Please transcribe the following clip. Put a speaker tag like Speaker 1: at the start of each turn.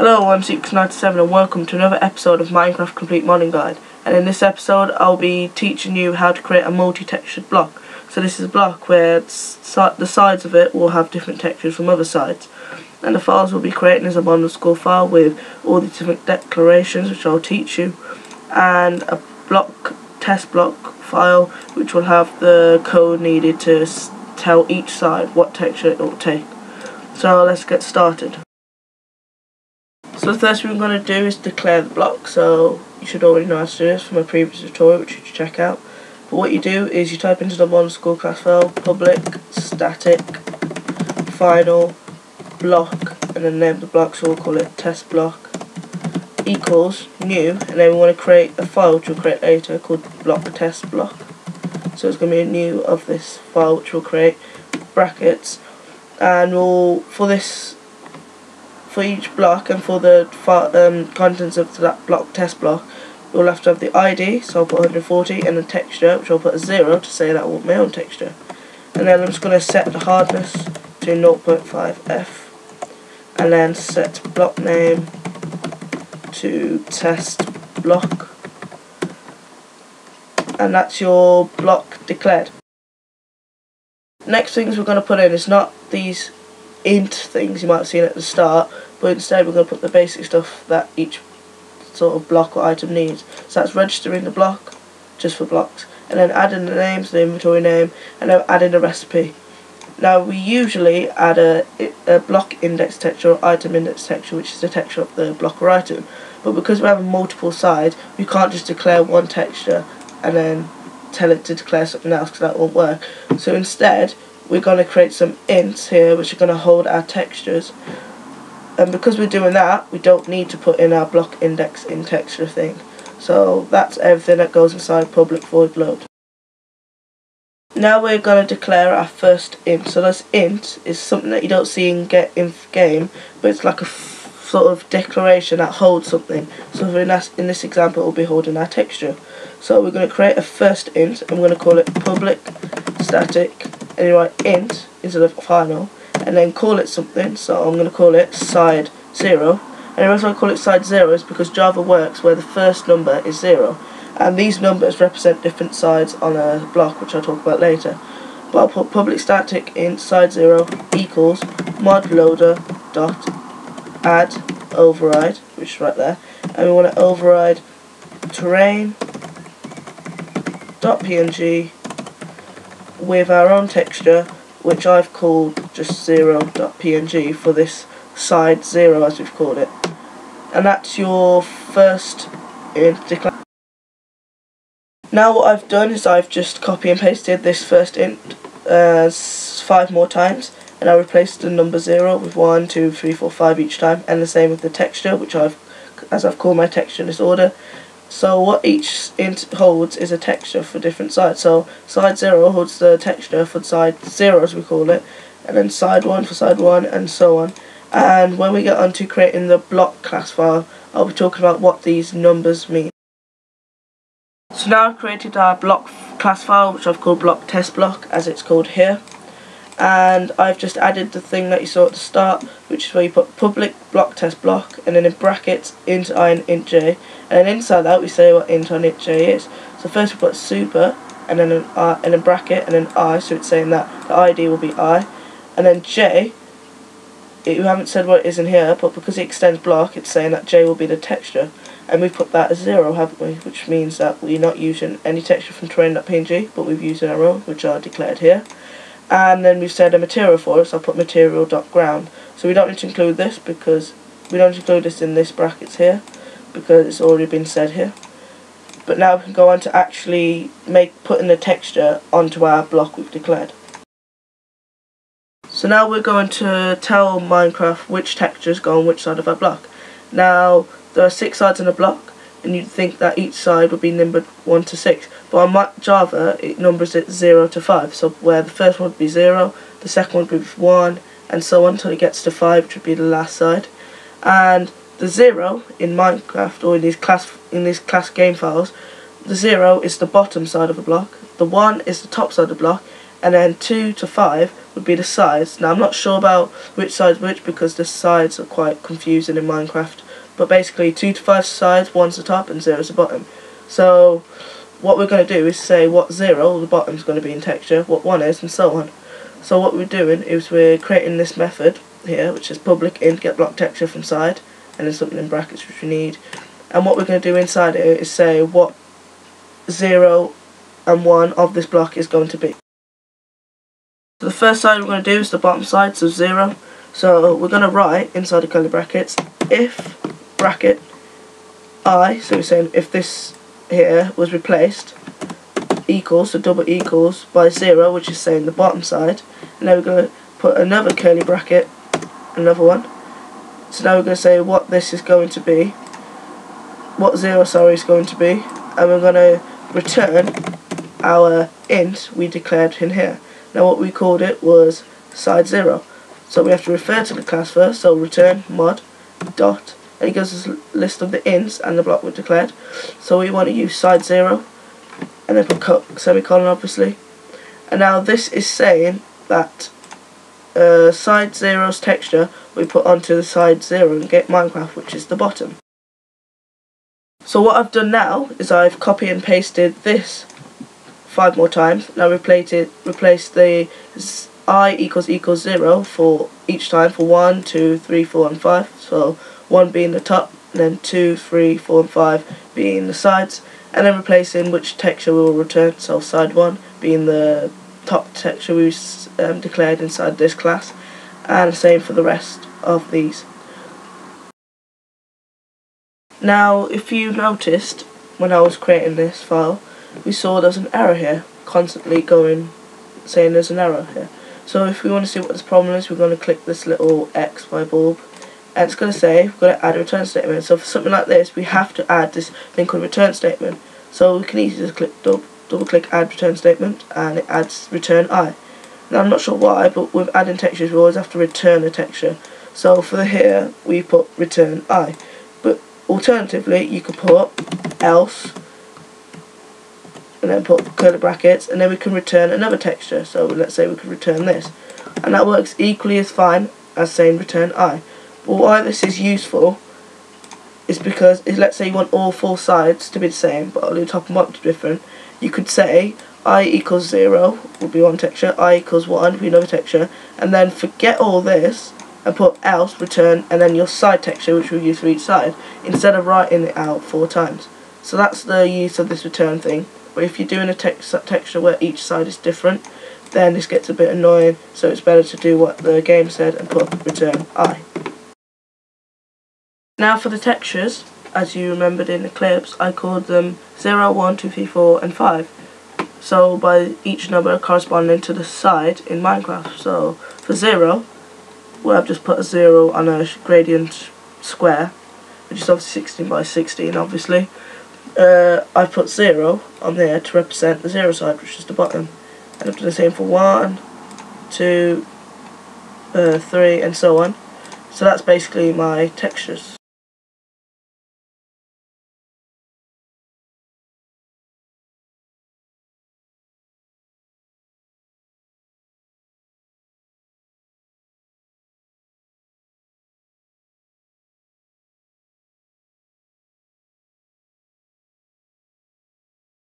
Speaker 1: Hello, I'm Seeks97 and welcome to another episode of Minecraft Complete Modding Guide. And in this episode I'll be teaching you how to create a multi-textured block. So this is a block where the sides of it will have different textures from other sides. And the files we'll be creating is a mod_score file with all the different declarations which I'll teach you. And a test block file which will have the code needed to tell each side what texture it will take. So let's get started. So the first thing we're going to do is declare the block. So you should already know how to do this from a previous tutorial which you should check out. But what you do is you type into the mod_score class file public static final block and then name the block, so we'll call it test block equals new, and then we want to create a file which we'll create later called block test block. So it's going to be a new of this file which we'll create brackets, and for each block and for the contents of that block test block, we'll have to have the ID, so I'll put 140, and the texture, which I'll put a 0 to say that I want my own texture. And then I'm just going to set the hardness to 0.5F, and then set block name to test block, and that's your block declared. Next things we're going to put in is not these int things you might have seen at the start, but instead we're going to put the basic stuff that each sort of block or item needs. So that's registering the block just for blocks, and then adding the names, the inventory name, and then adding a recipe. Now we usually add a block index texture or item index texture, which is the texture of the block or item, but because we have multiple sides we can't just declare one texture and then tell it to declare something else, because that won't work. So instead we're going to create some ints here which are going to hold our textures, and because we're doing that we don't need to put in our block index in texture thing. So that's everything that goes inside public void load. Now we're going to declare our first int. So this int is something that you don't see in game, but it's like a sort of declaration that holds something. So in this example it will be holding our texture. So we're going to create a first int, and we're going to call it public static, and you write int instead of final, and then call it something. So I'm going to call it side 0, and the reason I call it side 0 is because Java works where the first number is 0, and these numbers represent different sides on a block, which I'll talk about later. But I'll put public static int side 0 equals mod loader dot add override, which is right there, and we want to override terrain .png with our own texture, which I've called just 0.png for this side 0 as we've called it. And that's your first int declare. Now what I've done is I've just copy and pasted this first int 5 more times, and I replaced the number 0 with 1, 2, 3, 4, 5 each time, and the same with the texture, which I've called my texture in this order. So what each int holds is a texture for different sides. So side 0 holds the texture for side 0 as we call it, and then side 1 for side 1, and so on. And when we get on to creating the block class file, I'll be talking about what these numbers mean. So now I've created our block class file, which I've called block test block as it's called here, and I've just added the thing that you saw at the start, which is where you put public block test block, and then in brackets int I and int j, and then inside that we say what int on int j is. So first we put super, and then an I, and a bracket, and then I, so it's saying that the ID will be I, and then j, we haven't said what it is in here, but because it extends block it's saying that j will be the texture, and we've put that as 0, haven't we, which means that we're not using any texture from terrain.png, but we've used our own, which are declared here. And then we've said a material for it, so I'll put material.ground. So we don't need to include this because we don't include this in this brackets here because it's already been said here. But now we can go on to actually putting the texture onto our block we've declared. So now we're going to tell Minecraft which textures go on which side of our block. Now there are 6 sides in a block, and you'd think that each side would be numbered 1 to 6, but on Java it numbers it 0 to 5, so where the first one would be 0, the second one would be 1, and so on until it gets to 5, which would be the last side. And the 0 in Minecraft, or in these class game files, the 0 is the bottom side of the block, the 1 is the top side of the block, and then 2 to 5 would be the sides. Now I'm not sure about which side's which because the sides are quite confusing in Minecraft, but basically 2 to 5 sides, 1's the top and 0's the bottom. So what we're going to do is say what 0, the bottom's going to be in texture, what 1 is, and so on. So what we're doing is we're creating this method here, which is public int get block texture from side, and then something in brackets which we need. And what we're going to do inside it is say what 0 and 1 of this block is going to be. So the first side we're going to do is the bottom side, so 0. So we're going to write inside the curly brackets if bracket I, so we're saying if this here was replaced, equals, so double equals, by 0, which is saying the bottom side, and then we're going to put another curly bracket, another one. So now we're going to say what this is going to be, what 0, sorry, is going to be, and we're going to return our int we declared in here. Now what we called it was side 0. So we have to refer to the class first, so return mod dot, and it gives us a list of the ints and the block we declared. So we want to use side 0, and then put semicolon obviously. And now this is saying that side 0's texture we put onto the side 0 and get Minecraft, which is the bottom. So what I've done now is I've copy and pasted this 5 more times. Now replace the I equals 0 for each time for 1, 2, 3, 4 and 5. So 1 being the top, and then 2, 3, 4 and 5 being the sides, and then replacing which texture we will return, so side 1 being the top texture we declared inside this class, and the same for the rest of these. Now if you noticed when I was creating this file, we saw there's an error here, constantly going saying there's an error here. So if we want to see what this problem is, we're going to click this little X by bulb, and it's going to say we've got to add a return statement. So for something like this we have to add this thing called return statement. So we can easily just click double click add return statement, and it adds return I. Now I'm not sure why, but with adding textures we always have to return a texture. So for here we put return I, but alternatively you could put else and then put curly brackets, and then we can return another texture. So let's say we could return this, and that works equally as fine as saying return I. But why this is useful is because let's say you want all 4 sides to be the same, but only the top and bottom to be different. You could say I equals 0 would be one texture, I equals 1 would be another texture, and then forget all this and put else, return, and then your side texture which we'll use for each side, instead of writing it out 4 times. So that's the use of this return thing. But if you're doing a texture where each side is different, then this gets a bit annoying, so it's better to do what the game said and put return I. Now for the textures, as you remembered in the clips, I called them 0, 1, 2, 3, 4 and 5. So by each number corresponding to the side in Minecraft. So for 0, well, I've just put a 0 on a gradient square, which is obviously 16 by 16 obviously. I put 0 on there to represent the 0 side, which is the bottom, and I've done the same for 1, 2, 3 and so on. So that's basically my textures.